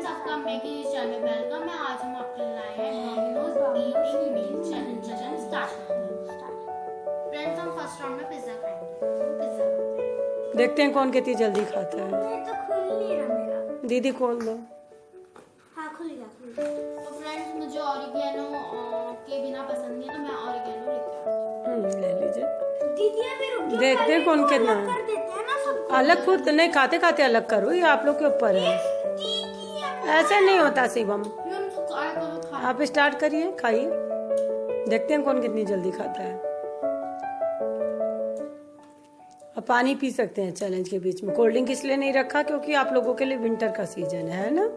Friends, आपका मेरे channel में वेलकम है। आज हम आपके लिए लाए हैं डोमिनोज ईटिंग मील चैलेंज। चलें स्टार्ट करते हैं। फ्रेंड्स, हम फर्स्ट राउंड में पिज्जा खाएंगे। पिज्जा खाते हैं, देखते हैं कौन कितनी जल्दी खाता है। ये तो खुल नहीं रहा मेरा। दीदी खोल दो। हाँ खुल गया। तो फ्रेंड्स, मुझे ऑरिगेनो के बिना पसंद नहीं है, तो मैं ऑरिगेनो लेके आती ले लीजिए। दीदी अभी रुक जाओ। देखते हैं कौन कितना अलग कर देते हैं ना सबको। अलग खुद नहीं खाते खाते अलग करो, ये आप लोग के ऊपर है। ऐसे नहीं होता शिवम। हूँ। हम तो खा आप स्टार्ट करिए, खाइए, देखते हैं कौन कितनी जल्दी खाता है। अब पानी पी सकते हैं चैलेंज के बीच में। कोल्ड ड्रिंक इसलिए नहीं रखा क्योंकि आप लोगों के लिए विंटर का सीजन है ना।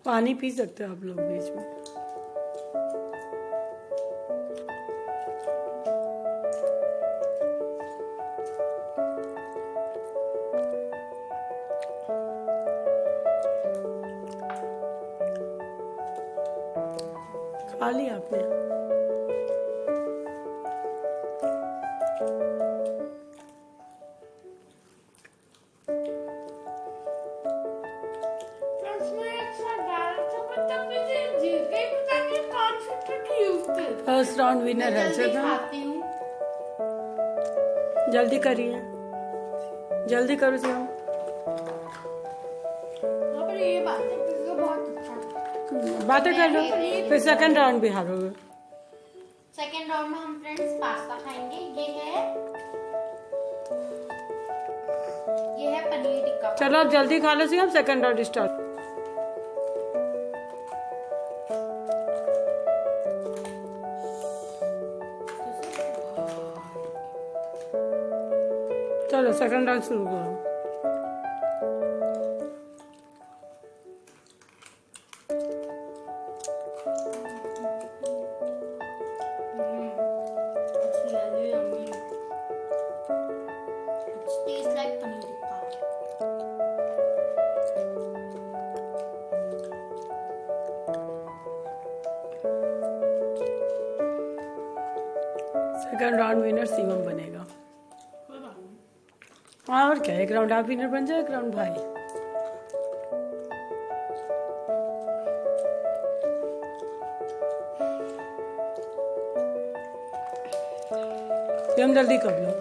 पानी पी सकते हो आप लोग बीच में। खा लिया आपने? फर्स्ट राउंड विनर है। चलो खाती हूँ। जल्दी करिए, जल्दी करो शिवम। पर ये बात है, पिज्जा बहुत अच्छा है। बातें कर लो, फिर सेकंड राउंड भी हारोगे। सेकेंड राउंड में हम फ्रेंड्स पास्ता खाएंगे। ये है पनीर टिक्का। चलो अब जल्दी खा लो शिवम, सेकंड राउंड स्टार्ट। चलो सेकंड राउंड शुरू करो। Tastes like paneer tikka. Second round winner Shivam बनेगा। हाँ और क्या, एक राउंड आप विनर बन जाए, एक राउंड भाई। शिवम जल्दी कर लो।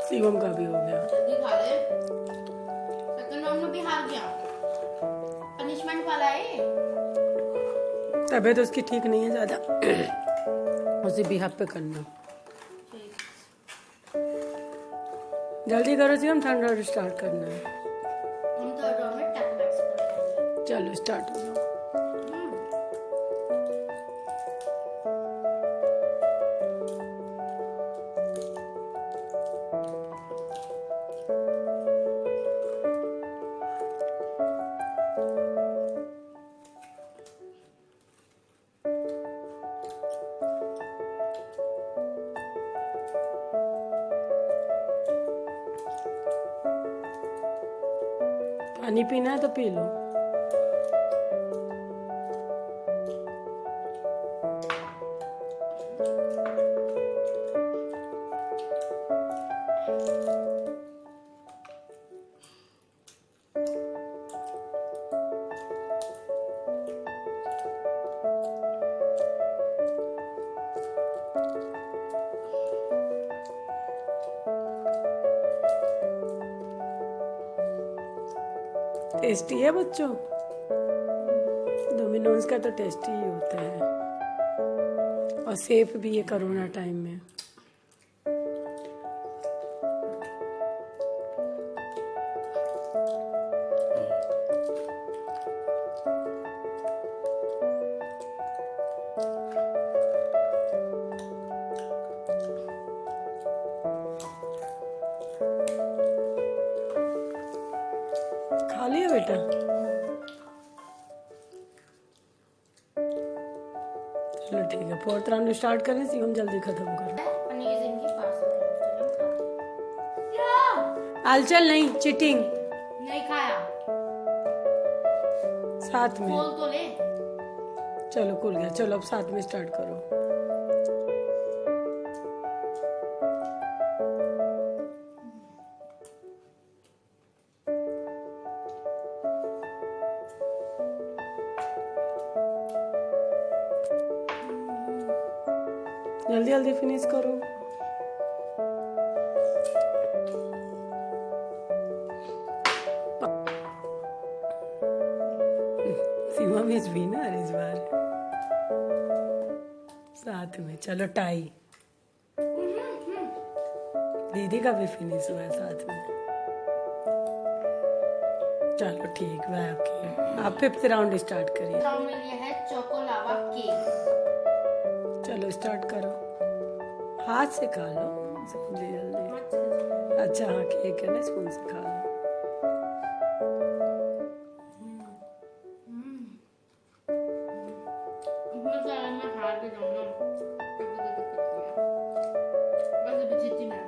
शिवम का भी हो गया। जल्दी खा ले। सेकंड राउंड में भी हार गया। पनिशमेंट वाला है। तबीयत उसकी ठीक नहीं है ज्यादा, उसी बिहाफ पे करना। जल्दी करो शिवम, थर्ड राउंड स्टार्ट करना है। हम थर्ड राउंड में टैप मैक्स करेंगे। चलो स्टार्ट हो जाओ। पानी पीना है तो पी लो। टेस्टी है बच्चों, डोमिनोज का तो टेस्टी ही होता है और सेफ भी है कोरोना टाइम में। खा लिया बेटा? चलो ठीक है, फोर्थ राउंड स्टार्ट करें, सीएम जल्दी खत्म करो। पनीर जिंकी पार्सल आलचल नहीं, चीटिंग नहीं खाया, साथ में। खोल तो ले। चलो खुल गया, चलो अब साथ में स्टार्ट करो। जल्दी जल्दी फिनिश करो। सीमा भी विनर इस बार साथ में। चलो टाई, दीदी का भी फिनिश हुआ है साथ में। चलो ठीक है, आप फिफ्थ राउंड स्टार्ट करिए। राउंड में ये है चोको लावा केक। चलो स्टार्ट करो, हाथ से खा लो जल्दी जल्दी। अच्छा हाँ, केक है ना, स्पून से खा लो। मैं हार के जाऊंगा, वैसे भी जीती मैं।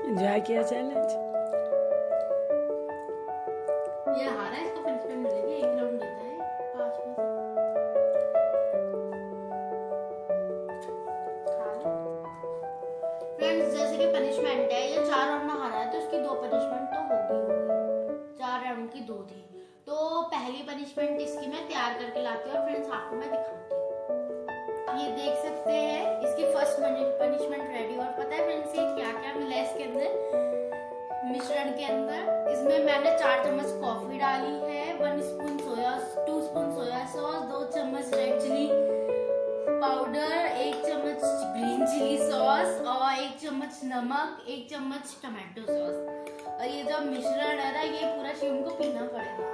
एंजॉय किया चैलेंज? ये हारा है, इसको पनिशमेंट मिलेगी, एक राउंड देता है 5 में से। फ्रेंड्स जैसे कि पनिशमेंट है, ये 4 राउंड में हारा है तो इसकी 2 पनिशमेंट तो होगी। 4 राउंड की 2 थी, तो पहली पनिशमेंट इसकी मैं तैयार करके लाती हूँ और फ्रेंड्स आपको मैं दिखाती हूँ। ये देख सकते हैं इसकी फर्स्ट पनिशमेंट रेडी। और पता है फ्रेंड्स ये क्या क्या मिला है इसके अंदर, मिश्रण के अंदर? इसमें मैंने 4 चम्मच कॉफी डाली है, 1 स्पून सोया, 2 स्पून सोया सॉस, 2 चम्मच रेड चिली पाउडर, 1 चम्मच ग्रीन चिली सॉस और 1 चम्मच नमक, 1 चम्मच टमाटो सॉस। और ये जो मिश्रण है ना, ये पूरा शिवम को पीना पड़ेगा।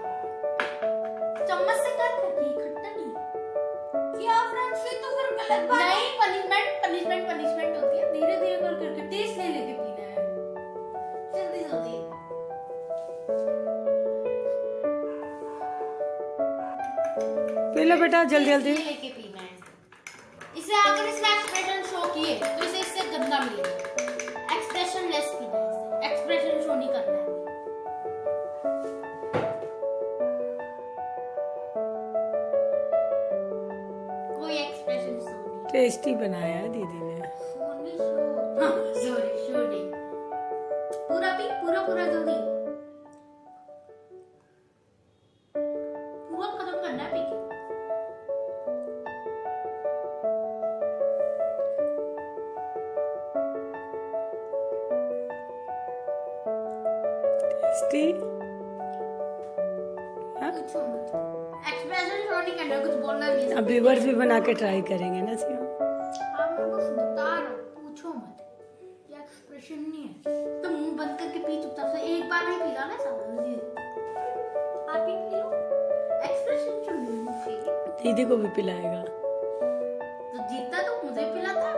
चम्मच से कर खट्टी खट्टा नहीं क्या फ्रेंड्स, ये तो फिर गलत बात है। नहीं, पनिशमेंट होती है, धीरे धीरे कर करके टेस्ट ले लेके पीना है, जल्दी जल्दी। पी लो बेटा जल्दी जल्दी। लेके पीना है इसे। अगर इसमें एक्सप्रेशन शो किए तो इसे इससे गंदा मिलेगा। एक्सप्रेशन लेस पीना है इसे, एक्सप्रेशन शो नहीं करना है। कोई एक्सप्रेशन शो नहीं। टेस्टी बनाया है दीदी ने। सॉरी शो नहीं। पूरा पी, पूरा पूरा जल्दी, पूरा खत्म करना है पी के। टेस्टी। पूछो मत। एक्सप्रेशन शो नहीं करना, कुछ बोलना नहीं है। अब व्यूवर्स भी बना के ट्राई करेंगे ना सिया। हाँ मैं बस बता रहा हूँ, पूछो मत। ये एक्सप्रेशन नहीं है। तो मुंह बंद करके पी चुपचाप से, एक बार नहीं पीला ना सारा जी। आप ही पी लो। एक्सप्रेशन शो नहीं दीदी को भी पिलाएगा। तो जीतता तो मुझे पिलाता।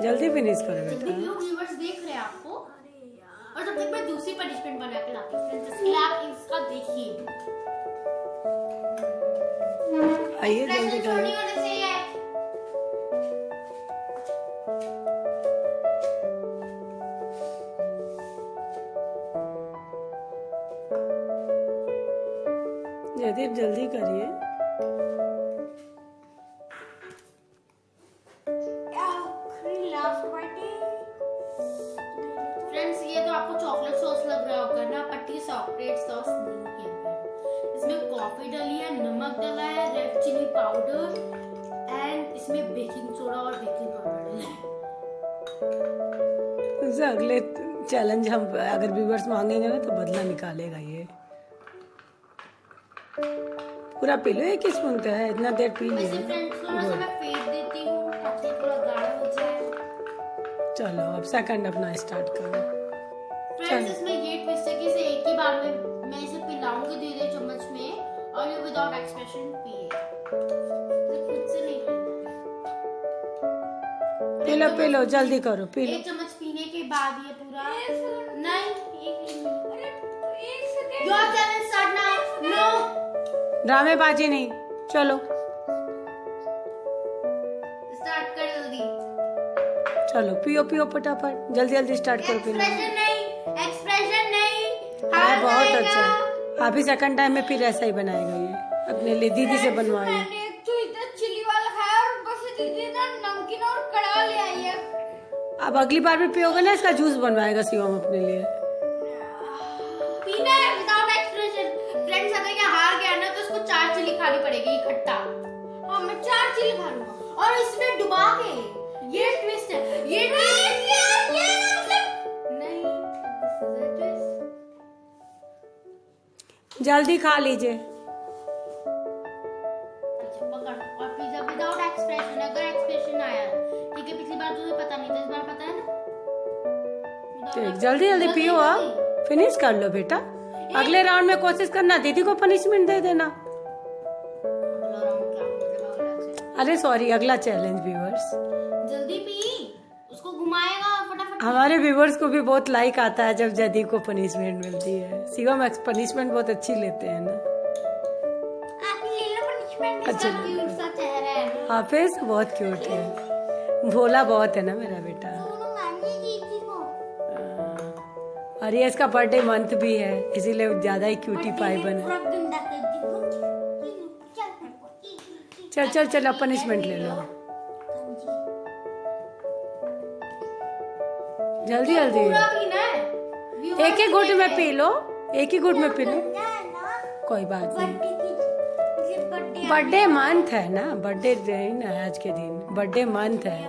जल्दी फिनिश करो जल्दी बेटा। लोग व्यूअर्स देख रहे हैं आपको। अरे यार। और तब तक मैं दूसरी पनिशमेंट बना के लाती हूँ फ्रेंड्स, इसके लिए आप इसका देखिए। आइए जल्दी एक्सप्रेशन शो करो। नहीं होना चाहिए। जयदीप जल्दी करिए। आखिरी लास्ट बाइट। फ्रेंड्स ये तो आपको चॉकलेट सॉस लग रहा होगा ना, पट्टी चॉकलेट सॉस नहीं है। इसमें कॉफी डली है, नमक डला है, रेड चिली पाउडर एंड इसमें बेकिंग सोडा और बेकिंग पाउडर डला है। उससे अगले चैलेंज हम अगर व्यूवर्स मांगेंगे ना तो बदला निकालेगा ये। पूरा पी लो, एक ही स्पून का है, इतना देर पी वैसे लिया। फ्रेंड्स थोड़ा सा मैं फेंट देती हूँ ताकि थोड़ा गाढ़ा हो जाए। चलो अब सेकंड अपना स्टार्ट करो। फ्रेंड्स इसमें ये ट्विस्ट है कि इसे एक ही बार में मैं इसे पिलाऊंगी धीरे चम्मच में, और ये विदाउट एक्सप्रेशन पिए। इसे खुद से नहीं पीना है। पी लो जल्दी करो, पी लो। एक चम्मच पीने के बाद ये पूरा नहीं, एक अरे एक second. Your challenge start now. No ड्रामेबाजी नहीं, चलो स्टार्ट कर जल्दी। चलो पियो पियो फटाफट, जल्दी जल्दी स्टार्ट करो पीना। एक्सप्रेशन नहीं, एक्सप्रेशन नहीं। हाँ हार बहुत जाएगा। अच्छा। अभी सेकंड टाइम में फिर ऐसा ही बनाएगा ये, अपने लिए दीदी से बनवाएगा। मैंने एक तो इधर चिली वाला खाया और ऊपर से दीदी ना नमकीन और कड़ा ले आई है। अब अगली बार भी पियोगे ना, इसका जूस बनवाएगा शिवम अपने लिए। पीना है विदाउट एक्सप्रेशन। फ्रेंड्स अगर ये हार गया ना तो उसको 4 चिली खानी पड़ेगी इकट्ठा। हाँ मैं 4 चिली खा लूंगा। और इसमें डुबा के, ये ट्विस्ट है, ये ट्विस्ट नहीं, this is a twist। जल्दी खा लीजिए। अच्छा, पकड़ और पिज्जा विदाउट एक्सप्रेशन। अगर एक्सप्रेशन आया ठीक है, पिछली बार तुझे पता नहीं था, इस बार पता है ना। ठीक, जल्दी जल्दी पियो, आप फिनिश कर लो बेटा। अगले राउंड में कोशिश करना दीदी को पनिशमेंट दे देना। अगला राउंड क्या मतलब अगला से? अरे सॉरी, अगला चैलेंज व्यूवर्स। जल्दी पी, उसको घुमाएगा फटाफट। हमारे व्यूवर्स को भी बहुत लाइक आता है जब जयदीप को पनिशमेंट मिलती है। शिवम पनिशमेंट बहुत अच्छी लेते हैं ना। आप ले लो पनिशमेंट। अच्छा क्यूट सा चेहरा है ना। हाफिज बहुत क्यूट है, भोला बहुत है ना मेरा बेटा। दोनों मांगे दीदी को। और ये इसका बर्थडे मंथ भी है, इसीलिए ज्यादा ही क्यूटी पाई बना। पूरा गंदा कर दी। चल चल चल, अब पनिशमेंट ले लो जल्दी जल्दी। पूरा पीना है। एक ही घुट में पी लो, एक ही घुट में पी लो, कोई बात नहीं। बर्थडे मंथ है ना, बर्थडे है ना आज के दिन, बर्थडे मंथ है।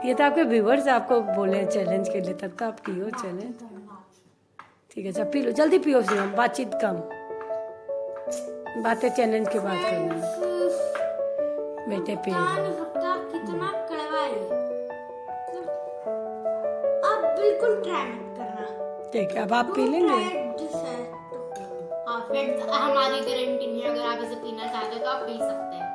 ये तो आपके व्यूवर्स आपको बोले चैलेंज के लिए, तब तो आप पियो चैलेंज। ठीक है, अच्छा पी लो, जल्दी पियो शिवम, बातचीत कम, बातें चैलेंज के बाद करना। बेटे पी लो। कितना कड़वा है। अब बिल्कुल ट्राई मत करना। ठीक है, अब आप पी लेंगे। हाँ फ्रेंड्स, हमारी गारंटी नहीं है, अगर आप इसे पीना चाहते हो तो आप पी सकते हैं।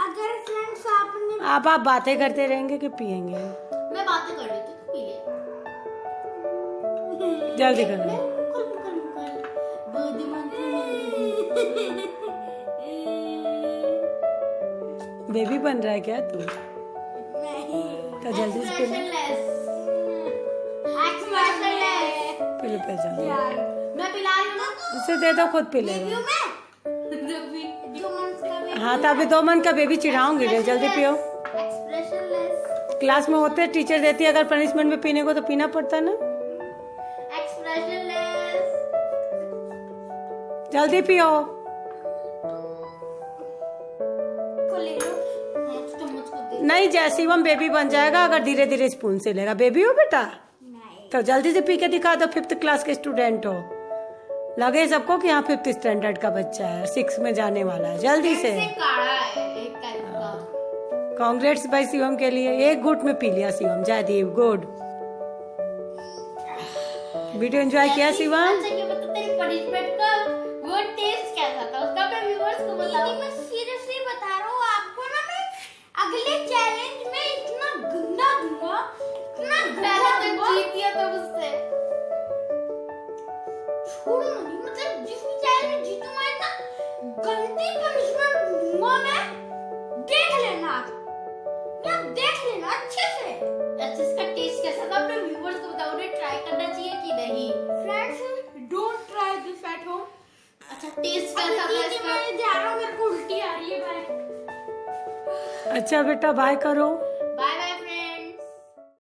अगर फ्रेंड्स आपने आप बातें करते रहेंगे कि पियेंगे? मैं बातें कर रही थी, तू पी ले। जल्दी करो। बेबी बन रहा है क्या तू? तो जल्दी से पी लो, पी लो पे जल्दी। मैं पिला रही हूँ ना। उसे दे दो, खुद पी लेगा। जो मन का हाँ तो अभी 2 मंथ का बेबी चिढ़ाऊंगी, जल्दी पियो। एक्सप्रेशनलेस, क्लास में होते टीचर देती है, अगर पनिशमेंट में पीने को तो पीना पड़ता है ना। एक्सप्रेशनलेस। जल्दी पियो। को ले लो। नहीं, जय शिवम बेबी बन जाएगा अगर धीरे धीरे स्पून से लेगा। बेबी हो बेटा? नहीं। तो जल्दी से पी के दिखा दो, 5th क्लास के स्टूडेंट हो। लगे सबको कि हाँ 5th स्टैंडर्ड का बच्चा है, 6 में जाने वाला है। जल्दी से। काढ़ा है एक टाइप का। कांग्रेट्स भाई शिवम के लिए। एक घूट में पी लिया Shivam. Jaideep good. Video enjoy किया शिवम? अच्छा ये बता तेरी पनिशमेंट का वो टेस्ट कैसा था उसका, अपने व्यूअर्स को बताओ। मैं सीरियसली बता रहा हूँ आपको ना, मैं अगले चैलेंज में इतना गंदा दूंगा, इतना गंदा पहले तो जीत दिया था मुझसे। छोड़ो नहीं, मतलब जिस भी चैलेंज में जीतूंगा इतना गंदी पनिशमेंट दूंगा मैं। देख लेना आप, या देख लेना अच्छे से। अच्छा इसका टेस्ट कैसा था अपने व्यूअर्स को बताओ, उन्हें ट्राई करना चाहिए कि नहीं? Friends don't try this at home. अच्छा टेस्ट कैसा था इसका? मैं जा रहा हूँ, मेरे को उल्टी आ रही है। बाय। अच्छा बेटा बाय करो।